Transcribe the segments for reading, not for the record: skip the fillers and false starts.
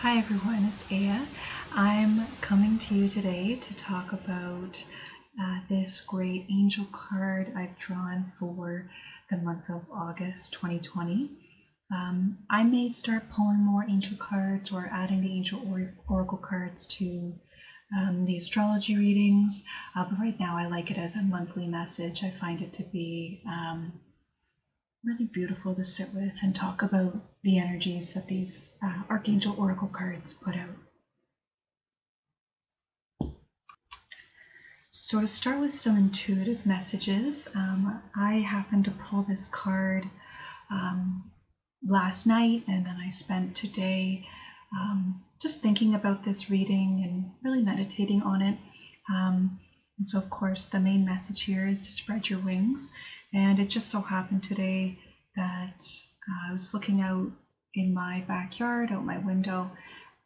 Hi everyone, it's Aya. I'm coming to you today to talk about this great angel card I've drawn for the month of August 2020. I may start pulling more angel cards or adding the angel oracle cards to the astrology readings, but right now I like it as a monthly message. I find it to be really beautiful to sit with and talk about the energies that these Archangel Oracle cards put out. So to start with some intuitive messages, I happened to pull this card last night, and then I spent today just thinking about this reading and really meditating on it. And so, of course, the main message here is to spread your wings. And it just so happened today that I was looking out in my backyard, out my window,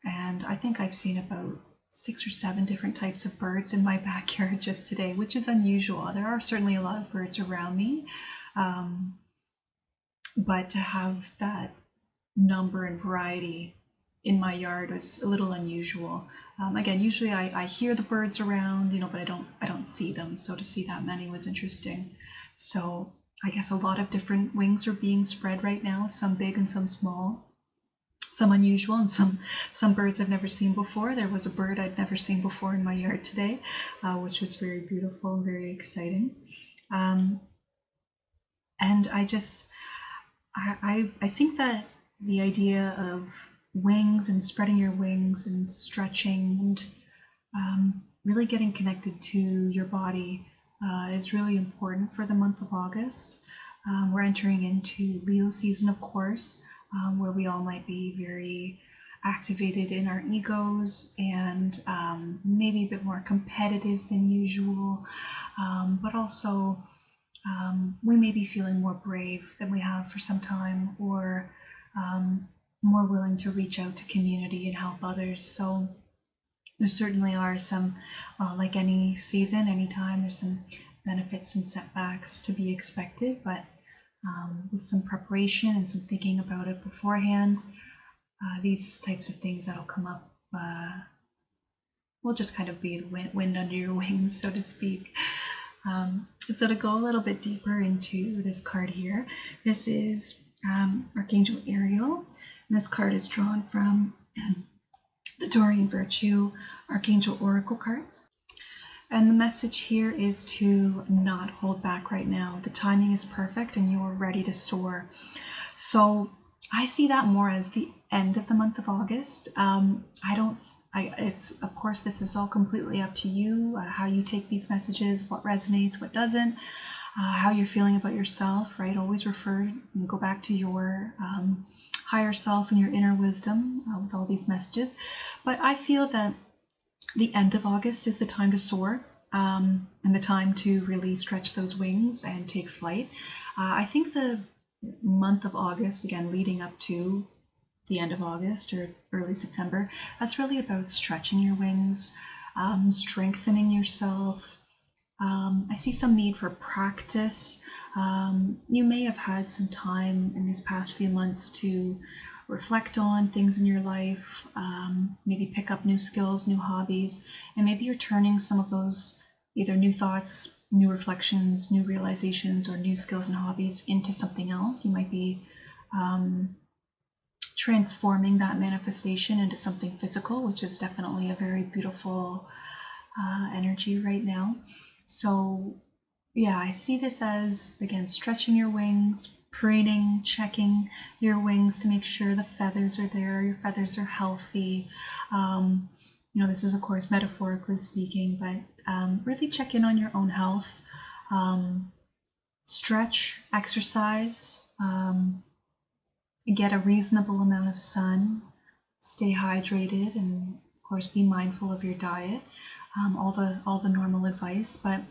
and I think I've seen about 6 or 7 different types of birds in my backyard just today, which is unusual. There are certainly a lot of birds around me, but to have that number and variety in my yard was a little unusual. Again, usually I hear the birds around, but I don't see them. So to see that many was interesting. So I guess a lot of different wings are being spread right now, some big and some small, some unusual, and some birds I've never seen before. There was a bird I'd never seen before in my yard today, which was very beautiful and very exciting. And I think that the idea of wings and spreading your wings and stretching and really getting connected to your body is really important for the month of August. We're entering into Leo season, of course, where we all might be very activated in our egos and maybe a bit more competitive than usual, but also we may be feeling more brave than we have for some time, or more willing to reach out to community and help others. So there certainly are some, like any season, anytime, there's some benefits and setbacks to be expected, but with some preparation and some thinking about it beforehand, these types of things that'll come up will just kind of be the wind under your wings, so to speak. So to go a little bit deeper into this card here, this is Archangel Ariel. And this card is drawn from the Doreen Virtue Archangel Oracle cards. And the message here is to not hold back right now. The timing is perfect and you're ready to soar. So I see that more as the end of the month of August. It's, of course, this is all completely up to you, how you take these messages, what resonates, what doesn't, how you're feeling about yourself, right? Always refer and go back to your higher self and your inner wisdom with all these messages. But I feel that the end of August is the time to soar, and the time to really stretch those wings and take flight. I think the month of August, again, leading up to the end of August or early September, that's really about stretching your wings, strengthening yourself. I see some need for practice. You may have had some time in these past few months to reflect on things in your life, maybe pick up new skills, new hobbies, and maybe you're turning some of those either new thoughts, new reflections, new realizations, or new skills and hobbies into something else. You might be transforming that manifestation into something physical, which is definitely a very beautiful energy right now. So yeah, I see this as, again, stretching your wings, preening, checking your wings to make sure the feathers are there, your feathers are healthy. This is, of course, metaphorically speaking, but really check in on your own health. Stretch, exercise, get a reasonable amount of sun, stay hydrated, and of course be mindful of your diet. All the normal advice, but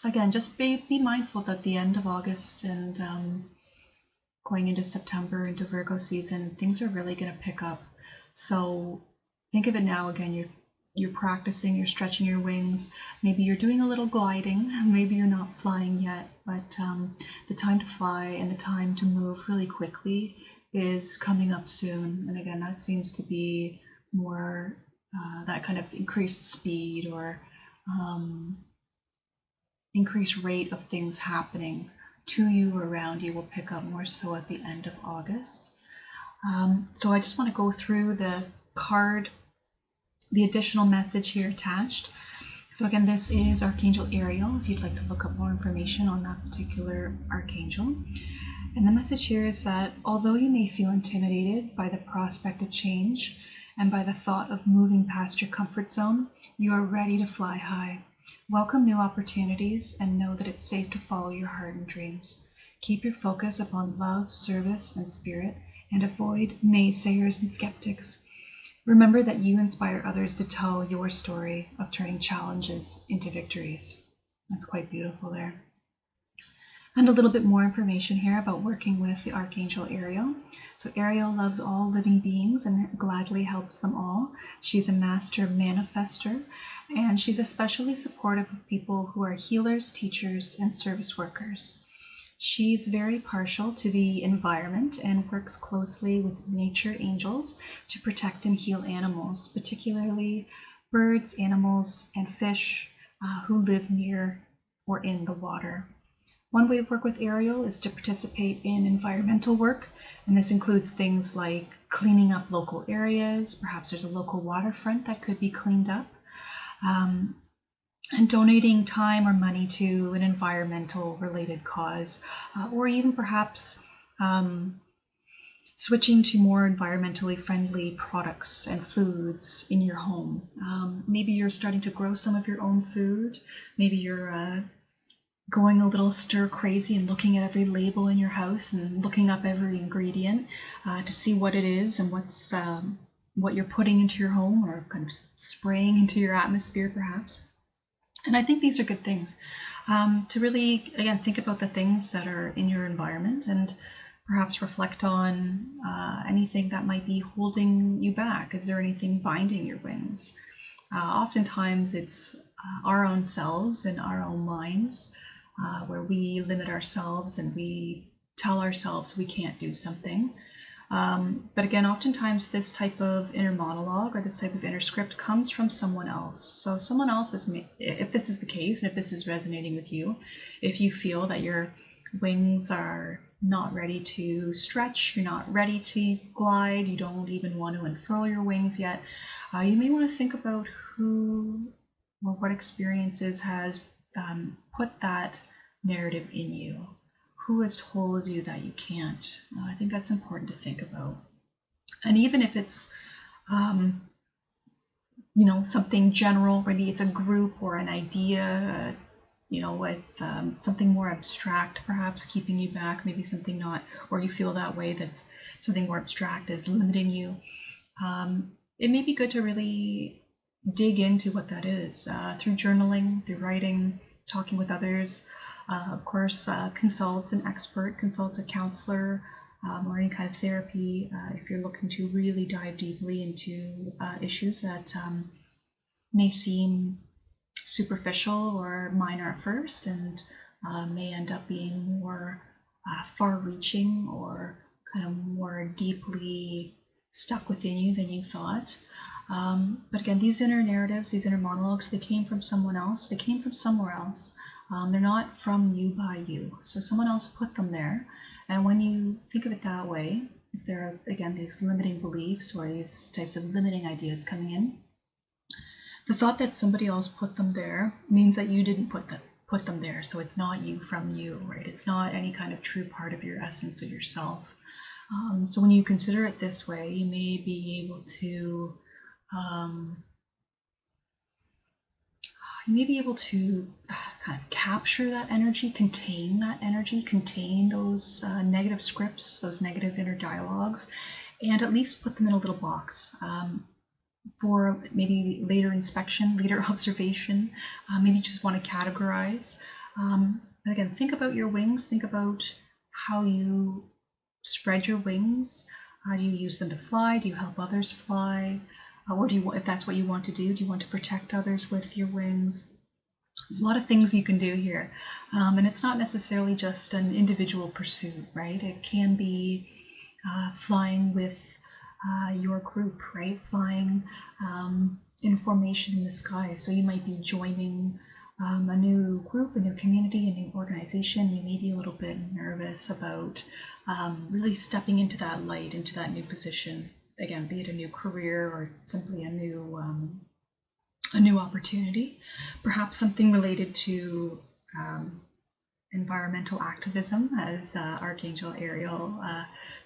again, just be mindful that the end of August and going into September, into Virgo season, things are really going to pick up. So think of it now. Again, you're practicing, you're stretching your wings. Maybe you're doing a little gliding. Maybe you're not flying yet, but the time to fly and the time to move really quickly is coming up soon. And again, that seems to be more that kind of increased speed or increased rate of things happening to you or around you will pick up more so at the end of August. So I just want to go through the card, the additional message here attached. So again, this is Archangel Ariel, if you'd like to look up more information on that particular Archangel. And the message here is that although you may feel intimidated by the prospect of change and by the thought of moving past your comfort zone, you are ready to fly high. Welcome new opportunities and know that it's safe to follow your heart and dreams. Keep your focus upon love, service, and spirit, and avoid naysayers and skeptics. Remember that you inspire others to tell your story of turning challenges into victories. That's quite beautiful there. And a little bit more information here about working with the Archangel Ariel. So Ariel loves all living beings and gladly helps them all. She's a master manifester, and she's especially supportive of people who are healers, teachers, and service workers. She's very partial to the environment and works closely with nature angels to protect and heal animals, particularly birds, animals, and fish who live near or in the water. One way to work with Ariel is to participate in environmental work, and this includes things like cleaning up local areas. Perhaps there's a local waterfront that could be cleaned up, and donating time or money to an environmental related cause, or even perhaps switching to more environmentally friendly products and foods in your home. Maybe you're starting to grow some of your own food. Maybe you're going a little stir crazy and looking at every label in your house and looking up every ingredient to see what it is and what you're putting into your home or kind of spraying into your atmosphere perhaps. And I think these are good things to really, again, think about the things that are in your environment and perhaps reflect on anything that might be holding you back. Is there anything binding your wings? Oftentimes it's our own selves and our own minds where we limit ourselves and we tell ourselves we can't do something. But again, oftentimes this type of inner monologue or this type of inner script comes from someone else. So someone else is, if this is the case, and if this is resonating with you, if you feel that your wings are not ready to stretch, you're not ready to glide, you don't even want to unfurl your wings yet, you may want to think about who or what experiences has put that narrative in you. Who has told you that you can't? I think that's important to think about. And even if it's, something general, maybe it's a group or an idea, it's something more abstract, perhaps keeping you back, maybe something not, or you feel that way, that's something more abstract is limiting you. It may be good to really dig into what that is through journaling, through writing, talking with others. Of course, consult an expert, consult a counselor, or any kind of therapy if you're looking to really dive deeply into issues that may seem superficial or minor at first and may end up being more far-reaching or kind of more deeply stuck within you than you thought. But again, these inner narratives, these inner monologues, they came from someone else. They came from somewhere else. They're not from you by you. So someone else put them there. And when you think of it that way, if there are, again, these limiting beliefs or these types of limiting ideas coming in, the thought that somebody else put them there means that you didn't put them there. So it's not you from you, right? It's not any kind of true part of your essence of yourself. So when you consider it this way, you may be able to kind of capture that energy, contain that energy, contain those negative scripts, those negative inner dialogues, and at least put them in a little box for maybe later inspection, later observation. Maybe you just want to categorize. And again, think about your wings. Think about how you spread your wings. Do you use them to fly? Do you help others fly? Or do you, if that's what you want to do you want to protect others with your wings? There's a lot of things you can do here. And it's not necessarily just an individual pursuit, right? It can be flying with your group, right? Flying in formation in the sky. So you might be joining a new group, a new community, a new organization. You may be a little bit nervous about really stepping into that light, into that new position. Again, be it a new career or simply a new opportunity, perhaps something related to environmental activism, as Archangel Ariel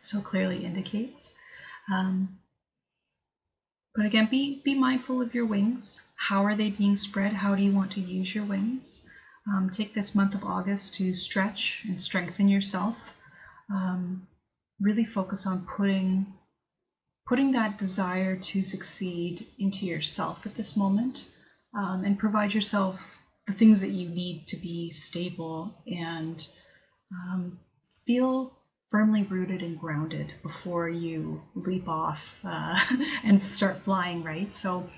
so clearly indicates. But again, be mindful of your wings. How are they being spread? How do you want to use your wings? Take this month of August to stretch and strengthen yourself. Really focus on putting that desire to succeed into yourself at this moment, and provide yourself the things that you need to be stable and feel firmly rooted and grounded before you leap off and start flying, right? So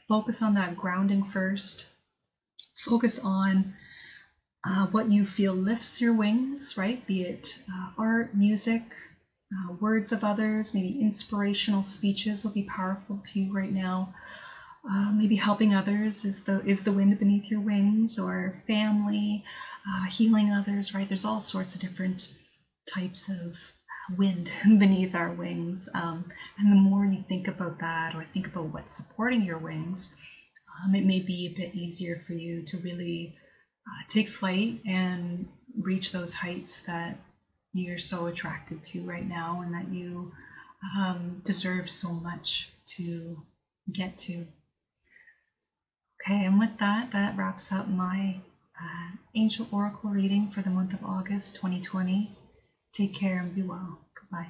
focus on that grounding first. Focus on what you feel lifts your wings, right? Be it art, music, words of others, maybe inspirational speeches will be powerful to you right now. Maybe helping others is the wind beneath your wings, or family, healing others, right? There's all sorts of different types of wind beneath our wings. And the more you think about that, or think about what's supporting your wings, it may be a bit easier for you to really take flight and reach those heights that you're so attracted to right now, and that you deserve so much to get to. Okay, and with that wraps up my Angel Oracle reading for the month of August 2020. Take care and be well. Goodbye.